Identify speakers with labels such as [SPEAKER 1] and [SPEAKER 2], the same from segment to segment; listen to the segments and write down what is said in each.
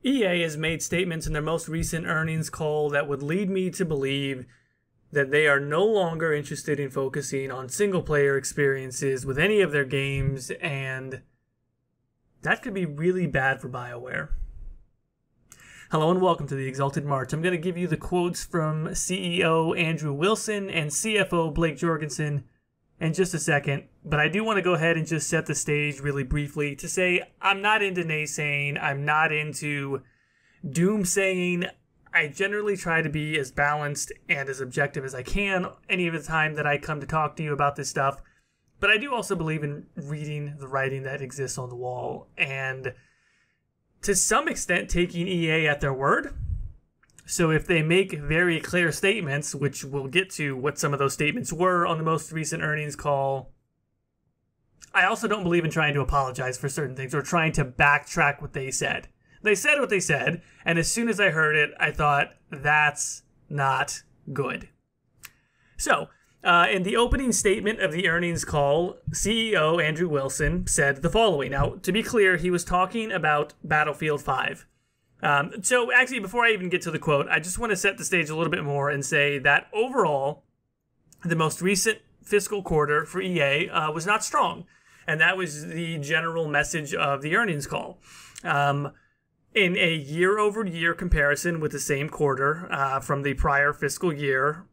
[SPEAKER 1] EA has made statements in their most recent earnings call that would lead me to believe that they are no longer interested in focusing on single-player experiences with any of their games, and that could be really bad for BioWare. Hello and welcome to the Exalted March. I'm going to give you the quotes from CEO Andrew Wilson and CFO Blake Jorgensen in just a second, but I do want to go ahead and just set the stage really briefly to say I'm not into naysaying, I'm not into doomsaying. I generally try to be as balanced and as objective as I can any of the time that I come to talk to you about this stuff, but I do also believe in reading the writing that exists on the wall and to some extent taking EA at their word. So if they make very clear statements, which we'll get to what some of those statements were on the most recent earnings call, I also don't believe in trying to apologize for certain things or trying to backtrack what they said. They said what they said, and as soon as I heard it, I thought, that's not good. So, in the opening statement of the earnings call, CEO Andrew Wilson said the following. Now, to be clear, he was talking about Battlefield 5. So actually, before I even get to the quote, I just want to set the stage a little bit more and say that overall, the most recent fiscal quarter for EA was not strong. And that was the general message of the earnings call. In a year-over-year comparison with the same quarter from the prior fiscal year,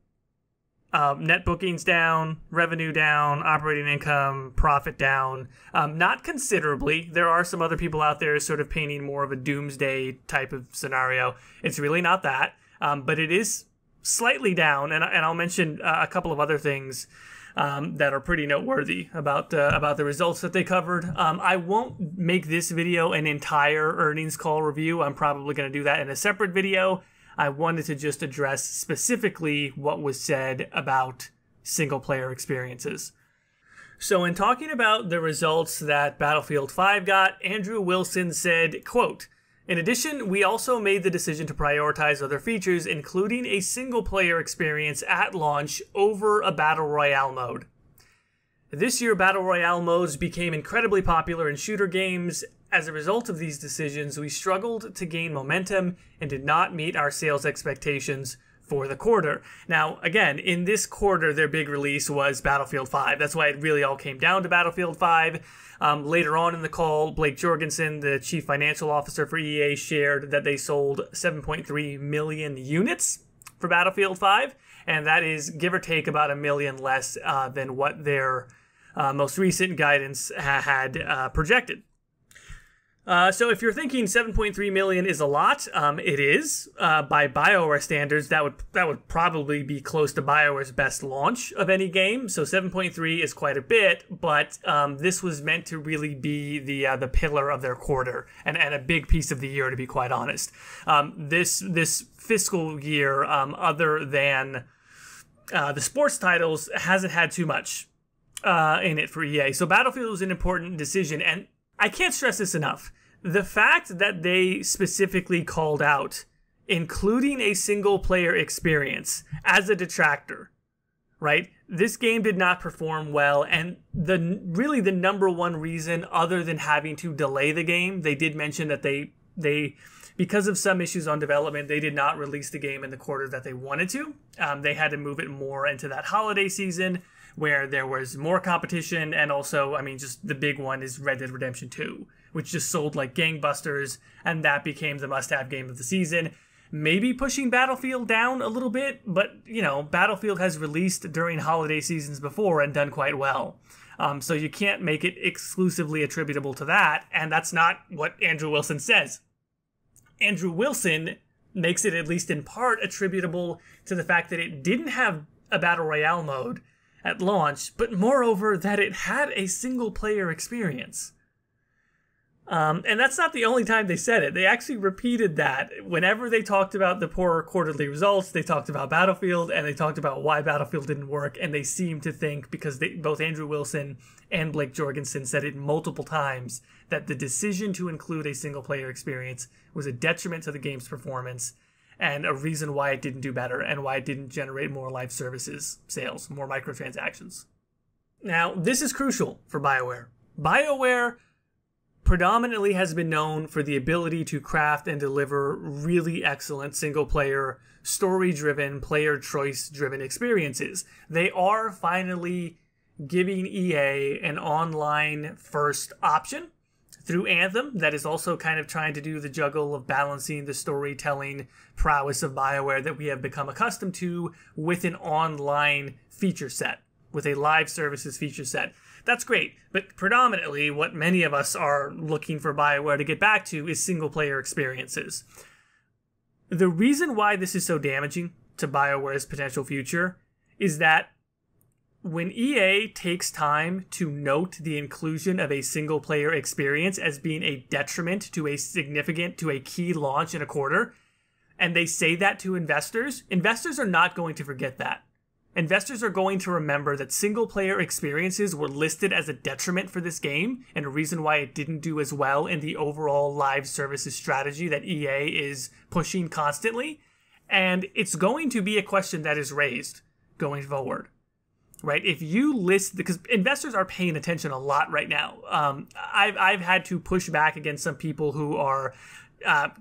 [SPEAKER 1] net bookings down, revenue down, operating income, profit down. Not considerably. There are some other people out there sort of painting more of a doomsday type of scenario. It's really not that, but it is slightly down. And I'll mention a couple of other things that are pretty noteworthy about the results that they covered. I won't make this video an entire earnings call review. I'm probably going to do that in a separate video. I wanted to just address specifically what was said about single-player experiences. So in talking about the results that Battlefield 5 got, Andrew Wilson said, quote, "In addition, we also made the decision to prioritize other features, including a single-player experience at launch over a Battle Royale mode. This year, Battle Royale modes became incredibly popular in shooter games. As a result of these decisions, we struggled to gain momentum and did not meet our sales expectations for the quarter." Now, again, in this quarter, their big release was Battlefield 5. That's why it really all came down to Battlefield 5. Later on in the call, Blake Jorgensen, the chief financial officer for EA, shared that they sold 7.3 million units for Battlefield 5, and that is give or take about 1 million less than what their most recent guidance had projected. So if you're thinking 7.3 million is a lot, it is. By BioWare standards, that would probably be close to BioWare's best launch of any game. So 7.3 is quite a bit, but this was meant to really be the pillar of their quarter and a big piece of the year, to be quite honest. This fiscal year, other than the sports titles, hasn't had too much in it for EA. So Battlefield was an important decision, and I can't stress this enough. The fact that they specifically called out including a single-player experience as a detractor, right? This game did not perform well, and really the number one reason, other than having to delay the game, they did mention that they because of some issues on development, they did not release the game in the quarter that they wanted to. They had to move it more into that holiday season, where there was more competition, and also, I mean, just the big one is Red Dead Redemption 2, which just sold like gangbusters, and that became the must-have game of the season. Maybe pushing Battlefield down a little bit, but, you know, Battlefield has released during holiday seasons before and done quite well. So you can't make it exclusively attributable to that, and that's not what Andrew Wilson says. Andrew Wilson makes it, at least in part, attributable to the fact that it didn't have a Battle Royale mode at launch, but moreover that it had a single-player experience. And that's not the only time they said it. They actually repeated that. Whenever they talked about the poor quarterly results, they talked about Battlefield, and they talked about why Battlefield didn't work, and they seemed to think, because both Andrew Wilson and Blake Jorgensen said it multiple times, that the decision to include a single-player experience was a detriment to the game's performance, and a reason why it didn't do better, and why it didn't generate more live services sales, more microtransactions. Now, this is crucial for BioWare. BioWare predominantly has been known for the ability to craft and deliver really excellent single-player, story-driven, player choice-driven experiences. They are finally giving EA an online-first option through Anthem that is also kind of trying to do the juggle of balancing the storytelling prowess of BioWare that we have become accustomed to with an online feature set, with a live services feature set. That's great, but predominantly what many of us are looking for BioWare to get back to is single-player experiences. The reason why this is so damaging to BioWare's potential future is that when EA takes time to note the inclusion of a single-player experience as being a detriment to a key launch in a quarter, and they say that to investors, investors are not going to forget that. Investors are going to remember that single-player experiences were listed as a detriment for this game and a reason why it didn't do as well in the overall live services strategy that EA is pushing constantly. And it's going to be a question that is raised going forward, right? If you list, because investors are paying attention a lot right now. I've had to push back against some people who are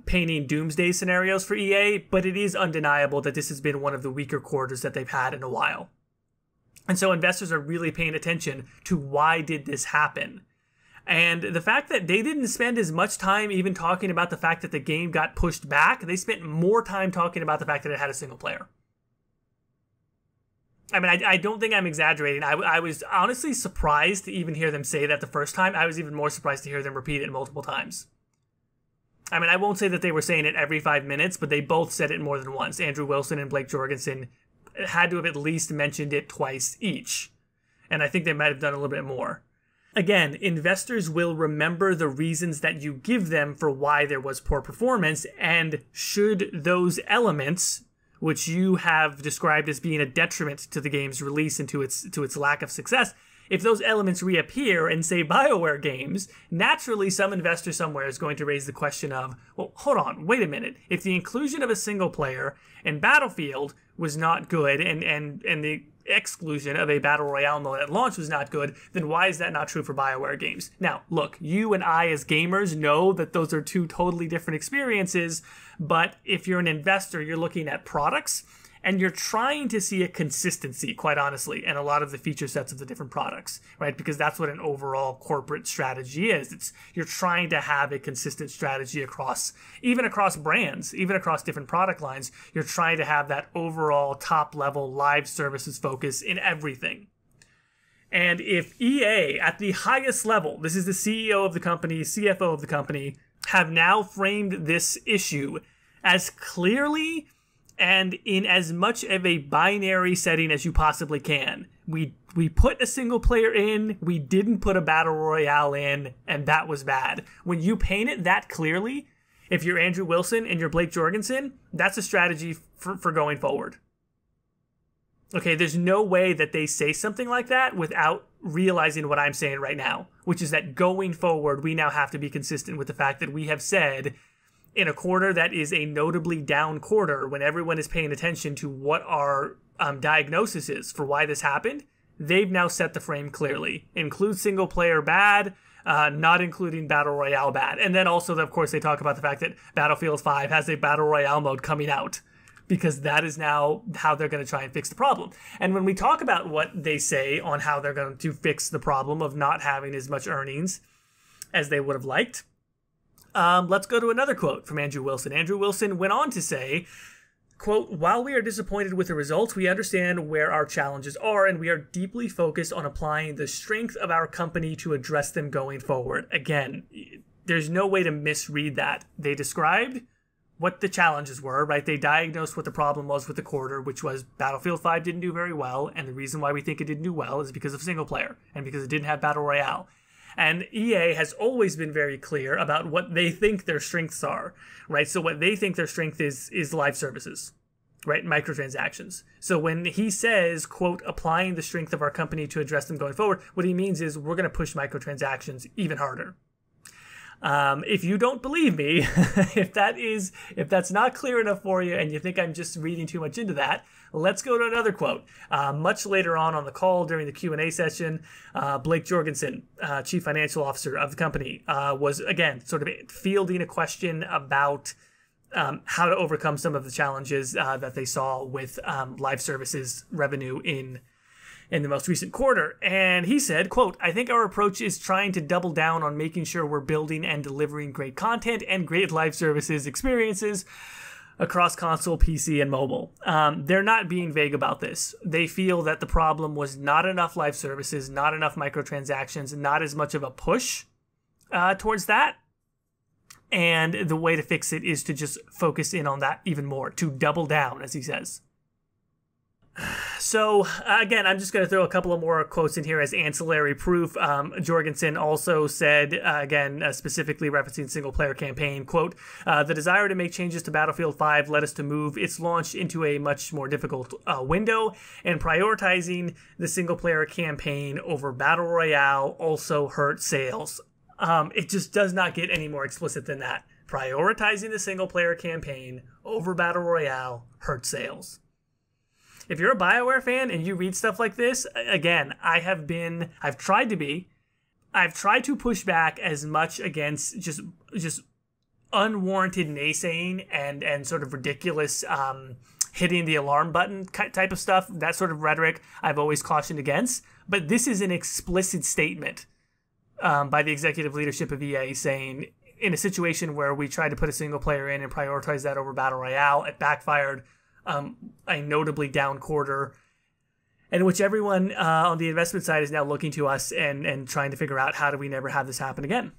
[SPEAKER 1] painting doomsday scenarios for EA, but it is undeniable that this has been one of the weaker quarters that they've had in a while. And so investors are really paying attention to why did this happen. And the fact that they didn't spend as much time even talking about the fact that the game got pushed back, they spent more time talking about the fact that it had a single player. I mean, I don't think I'm exaggerating. I was honestly surprised to even hear them say that the first time. I was even more surprised to hear them repeat it multiple times. I mean, I won't say that they were saying it every 5 minutes, but they both said it more than once. Andrew Wilson and Blake Jorgensen had to have at least mentioned it twice each. And I think they might have done a little bit more. Again, investors will remember the reasons that you give them for why there was poor performance, and should those elements, which you have described as being a detriment to the game's release and to its lack of success, if those elements reappear in, say, BioWare games, naturally some investor somewhere is going to raise the question of, well, hold on, wait a minute. If the inclusion of a single player in Battlefield was not good and the exclusion of a Battle Royale mode at launch was not good, then why is that not true for BioWare games? Now, look, you and I as gamers know that those are two totally different experiences, but if you're an investor, you're looking at products, and you're trying to see a consistency, quite honestly, in a lot of the feature sets of the different products, right? Because that's what an overall corporate strategy is. You're trying to have a consistent strategy even across brands, even across different product lines. You're trying to have that overall top-level live services focus in everything. And if EA, at the highest level, this is the CEO of the company, CFO of the company, have now framed this issue as clearly and in as much of a binary setting as you possibly can. We put a single player in, we didn't put a battle royale in, and that was bad. When you paint it that clearly, if you're Andrew Wilson and you're Blake Jorgensen, that's a strategy for going forward. Okay, there's no way that they say something like that without realizing what I'm saying right now, which is that going forward, we now have to be consistent with the fact that we have said, in a quarter that is a notably down quarter, when everyone is paying attention to what our diagnosis is for why this happened, they've now set the frame clearly. Include single player bad, not including Battle Royale bad. And then also, of course, they talk about the fact that Battlefield 5 has a Battle Royale mode coming out, because that is now how they're going to try and fix the problem. And when we talk about what they say on how they're going to fix the problem of not having as much earnings as they would have liked, let's go to another quote from Andrew Wilson. Andrew Wilson went on to say, quote, "While we are disappointed with the results, we understand where our challenges are, and we are deeply focused on applying the strength of our company to address them going forward." Again, there's no way to misread that. They described what the challenges were, right? They diagnosed what the problem was with the quarter, which was Battlefield 5 didn't do very well, and the reason why we think it didn't do well is because of single player, and because it didn't have Battle Royale. And EA has always been very clear about what they think their strengths are, right? So what they think their strength is live services, right? Microtransactions. So when he says, quote, "applying the strength of our company to address them going forward," what he means is we're going to push microtransactions even harder. If you don't believe me, if that's not clear enough for you and you think I'm just reading too much into that, let's go to another quote. Much later on the call during the Q&A session, Blake Jorgensen, Chief Financial Officer of the company, was again sort of fielding a question about how to overcome some of the challenges that they saw with live services revenue in the most recent quarter. And he said, quote, "I think our approach is trying to double down on making sure we're building and delivering great content and great live services experiences across console, PC, and mobile." They're not being vague about this. They feel that the problem was not enough live services, not enough microtransactions, not as much of a push towards that. And the way to fix it is to just focus in on that even more, to double down, as he says. So, again, I'm just going to throw a couple of more quotes in here as ancillary proof. Jorgensen also said, again, specifically referencing single-player campaign, quote, "The desire to make changes to Battlefield 5 led us to move its launch into a much more difficult window, and prioritizing the single-player campaign over Battle Royale also hurt sales." It just does not get any more explicit than that. Prioritizing the single-player campaign over Battle Royale hurt sales. If you're a BioWare fan and you read stuff like this, again, I've tried to push back as much against just unwarranted naysaying and sort of ridiculous hitting the alarm button type of stuff. That sort of rhetoric I've always cautioned against. But this is an explicit statement by the executive leadership of EA saying, in a situation where we tried to put a single player in and prioritize that over Battle Royale, it backfired. A notably down quarter, in which everyone on the investment side is now looking to us and trying to figure out how do we never have this happen again.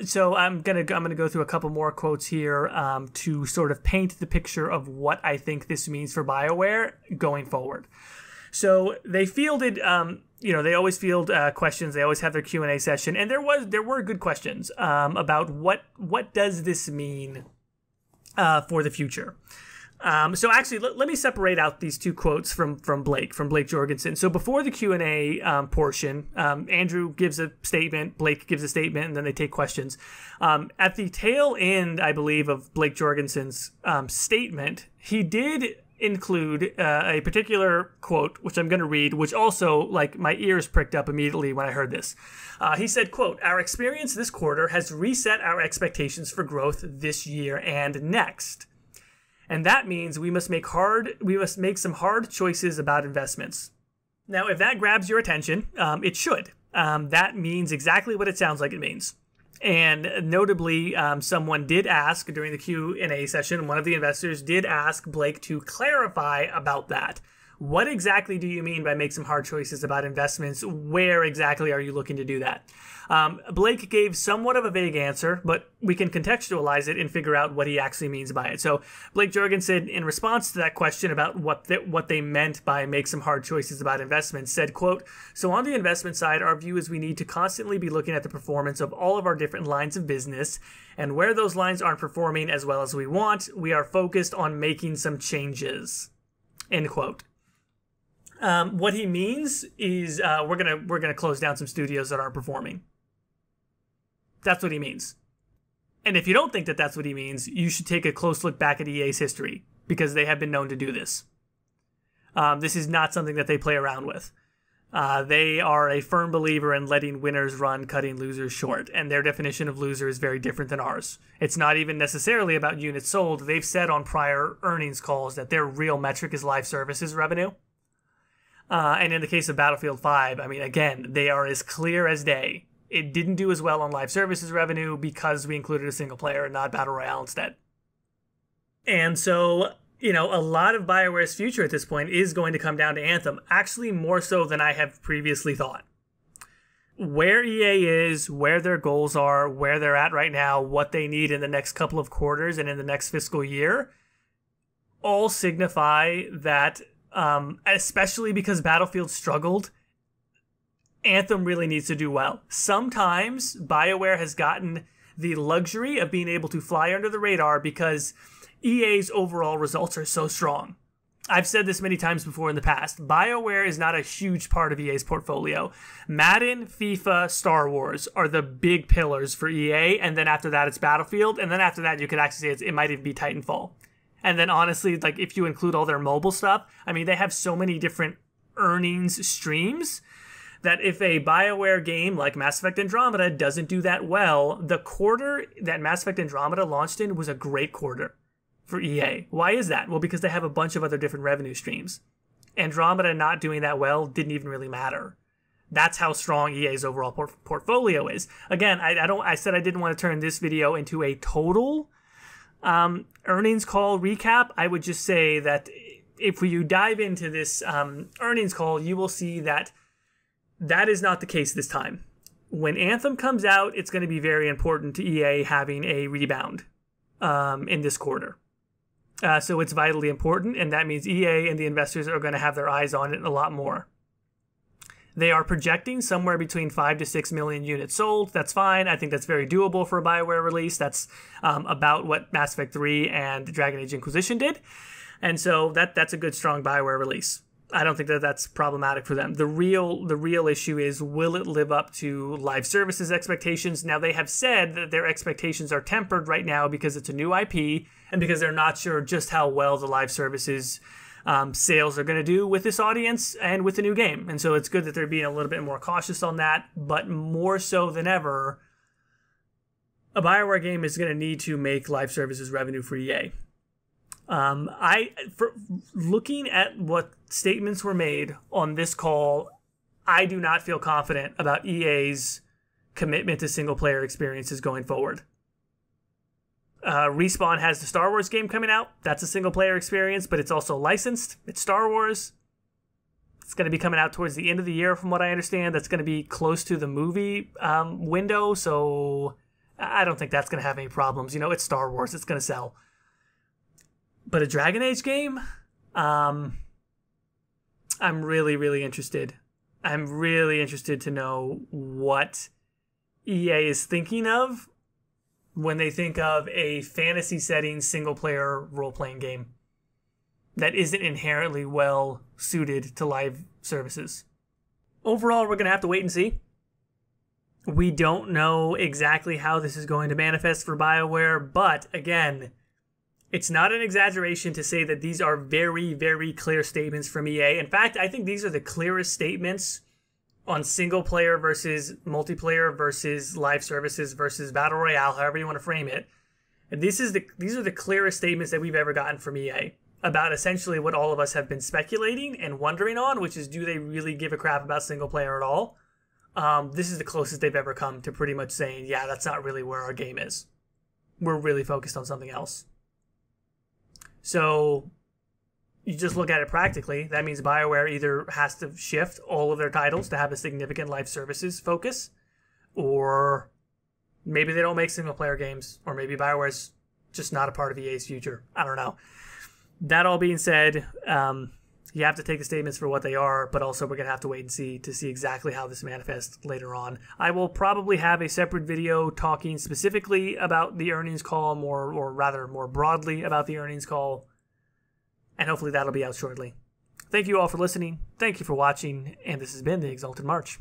[SPEAKER 1] So I'm gonna go through a couple more quotes here to sort of paint the picture of what I think this means for BioWare going forward. So they fielded, they always field questions. They always have their Q&A session, and there were good questions about what does this mean for the future. So actually, let me separate out these two quotes from Blake Jorgensen. So before the Q&A portion, Andrew gives a statement, Blake gives a statement, and then they take questions. At the tail end, I believe, of Blake Jorgensen's statement, he did include a particular quote, which I'm going to read, which also, like, my ears pricked up immediately when I heard this. He said, quote, "Our experience this quarter has reset our expectations for growth this year and next. And that means we must make some hard choices about investments." Now, if that grabs your attention, it should. That means exactly what it sounds like it means. And notably, someone did ask during the Q&A session, one of the investors did ask Blake to clarify about that. What exactly do you mean by make some hard choices about investments? Where exactly are you looking to do that? Blake gave somewhat of a vague answer, but we can contextualize it and figure out what he actually means by it. So Blake Jorgensen, in response to that question about what they meant by make some hard choices about investments, said, quote, "So on the investment side, our view is we need to constantly be looking at the performance of all of our different lines of business, and where those lines aren't performing as well as we want, we are focused on making some changes." End quote. What he means is we're gonna close down some studios that aren't performing. That's what he means. And if you don't think that that's what he means, you should take a close look back at EA's history, because they have been known to do this. This is not something that they play around with. They are a firm believer in letting winners run, cutting losers short, and their definition of loser is very different than ours. It's not even necessarily about units sold. They've said on prior earnings calls that their real metric is live services revenue. And in the case of Battlefield 5, I mean, again, they are as clear as day. It didn't do as well on live services revenue because we included a single player and not Battle Royale instead. And so, a lot of BioWare's future at this point is going to come down to Anthem, actually more so than I have previously thought. Where EA is, where their goals are, where they're at right now, what they need in the next couple of quarters and in the next fiscal year, all signify that, especially because Battlefield struggled, Anthem really needs to do well. Sometimes BioWare has gotten the luxury of being able to fly under the radar because EA's overall results are so strong. I've said this many times before in the past. BioWare is not a huge part of EA's portfolio. Madden, FIFA, Star Wars are the big pillars for EA, and then after that it's Battlefield, and then after that you could actually say it might even be Titanfall. And then honestly, like if you include all their mobile stuff, I mean, they have so many different earnings streams that if a BioWare game like Mass Effect Andromeda doesn't do that well, the quarter that Mass Effect Andromeda launched in was a great quarter for EA. Why is that? Well, because they have a bunch of other different revenue streams. Andromeda not doing that well didn't even really matter. That's how strong EA's overall portfolio is. Again, I said I didn't want to turn this video into a total earnings call recap. I would just say that if you dive into this earnings call, you will see that that is not the case this time. When Anthem comes out, it's going to be very important to EA having a rebound in this quarter. So it's vitally important, and that means EA and the investors are going to have their eyes on it a lot more. They are projecting somewhere between 5 to 6 million units sold. That's fine. I think that's very doable for a BioWare release. That's about what Mass Effect 3 and Dragon Age Inquisition did. And so that's a good, strong BioWare release. I don't think that that's problematic for them. The real issue is, will it live up to live services expectations? Now, they have said that their expectations are tempered right now because it's a new IP and because they're not sure just how well the live services sales are going to do with this audience and with the new game. And so it's good that they're being a little bit more cautious on that, but more so than ever, a BioWare game is going to need to make live services revenue for EA. For looking at what statements were made on this call, I do not feel confident about EA's commitment to single player experiences going forward. Respawn has the Star Wars game coming out. That's a single player experience, but it's also licensed. It's Star Wars. It's going to be coming out towards the end of the year, from what I understand. That's going to be close to the movie window, so I don't think that's going to have any problems. You know, it's Star Wars. It's going to sell. But a Dragon Age game, I'm really, really interested. I'm really interested to know what EA is thinking of when they think of a fantasy setting single-player role-playing game that isn't inherently well suited to live services. Overall, we're going to have to wait and see. We don't know exactly how this is going to manifest for BioWare, but again, it's not an exaggeration to say that these are very, very clear statements from EA. In fact, I think these are the clearest statements on single player versus multiplayer versus live services versus battle royale, however you want to frame it. And these are the clearest statements that we've ever gotten from EA about essentially what all of us have been speculating and wondering on, which is, do they really give a crap about single player at all? This is the closest they've ever come to pretty much saying, yeah, that's not really where our game is. We're really focused on something else. So you just look at it practically. That means BioWare either has to shift all of their titles to have a significant live services focus, or maybe they don't make single player games, or maybe BioWare's just not a part of EA's future. I don't know. That all being said, you have to take the statements for what they are, but also we're going to have to wait and see to see exactly how this manifests later on. I will probably have a separate video talking specifically about the earnings call, or rather more broadly about the earnings call, and hopefully that'll be out shortly. Thank you all for listening. Thank you for watching, and this has been The Exalted March.